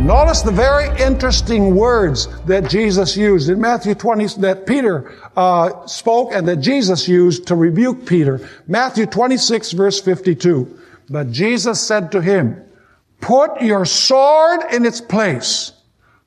Notice the very interesting words that Jesus used in Matthew 20, that Peter spoke and that Jesus used to rebuke Peter. Matthew 26, verse 52. But Jesus said to him, "Put your sword in its place,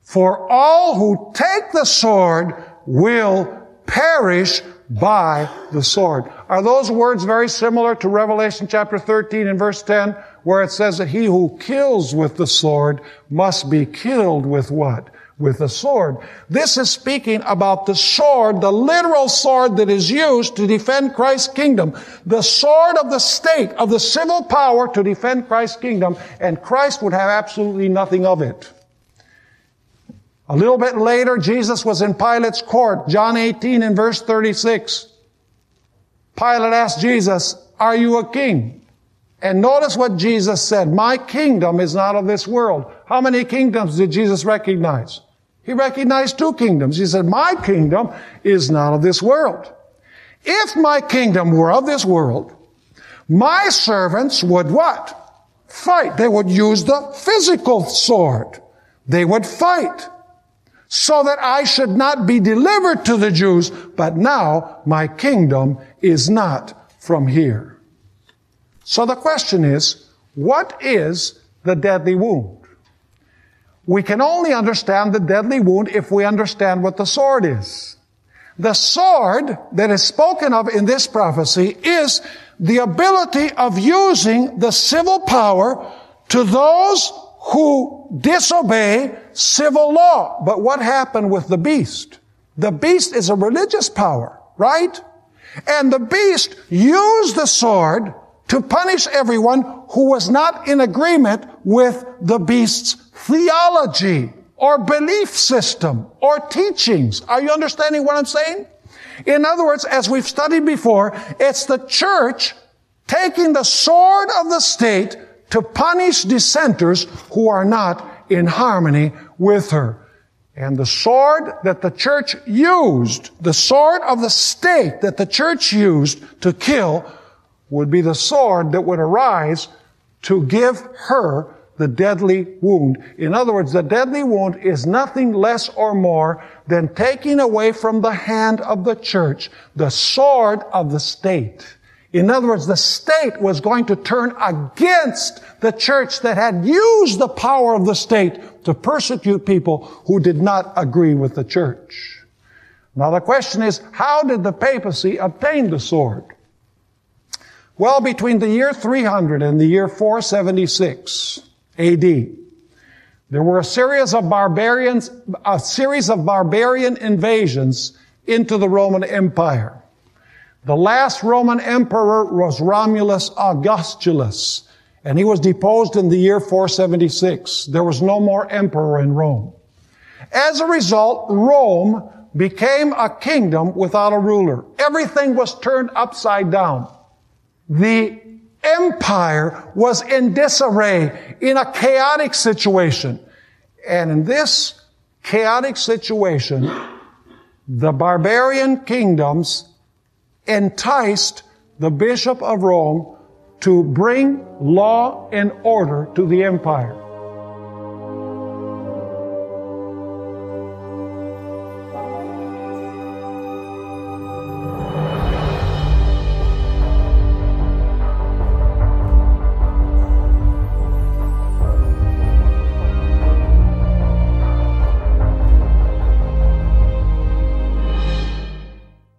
for all who take the sword will perish by the sword." Are those words very similar to Revelation chapter 13 and verse 10, where it says that he who kills with the sword must be killed with what? With a sword. This is speaking about the sword, the literal sword that is used to defend Christ's kingdom. The sword of the state, of the civil power to defend Christ's kingdom, and Christ would have absolutely nothing of it. A little bit later, Jesus was in Pilate's court, John 18 and verse 36. Pilate asked Jesus, "Are you a king?" And notice what Jesus said, "My kingdom is not of this world." How many kingdoms did Jesus recognize? He recognized two kingdoms. He said, "My kingdom is not of this world." If my kingdom were of this world, my servants would what? Fight. They would use the physical sword. They would fight, so that I should not be delivered to the Jews, but now my kingdom is not from here. So the question is, what is the deadly wound? We can only understand the deadly wound if we understand what the sword is. The sword that is spoken of in this prophecy is the ability of using the civil power to those who disobey civil law. But what happened with the beast? The beast is a religious power, right? And the beast used the sword to punish everyone who was not in agreement with the beast's theology or belief system or teachings. Are you understanding what I'm saying? In other words, as we've studied before, it's the church taking the sword of the state to punish dissenters who are not in harmony with her. And the sword that the church used, the sword of the state that the church used to kill, would be the sword that would arise to give her the deadly wound. In other words, the deadly wound is nothing less or more than taking away from the hand of the church the sword of the state. In other words, the state was going to turn against the church that had used the power of the state to persecute people who did not agree with the church. Now the question is, how did the papacy obtain the sword? Well, between the year 300 and the year 476 AD, there were a series of barbarian invasions into the Roman Empire. The last Roman emperor was Romulus Augustulus, and he was deposed in the year 476. There was no more emperor in Rome. As a result, Rome became a kingdom without a ruler. Everything was turned upside down. The empire was in disarray, in a chaotic situation. And in this chaotic situation, the barbarian kingdoms enticed the Bishop of Rome to bring law and order to the empire.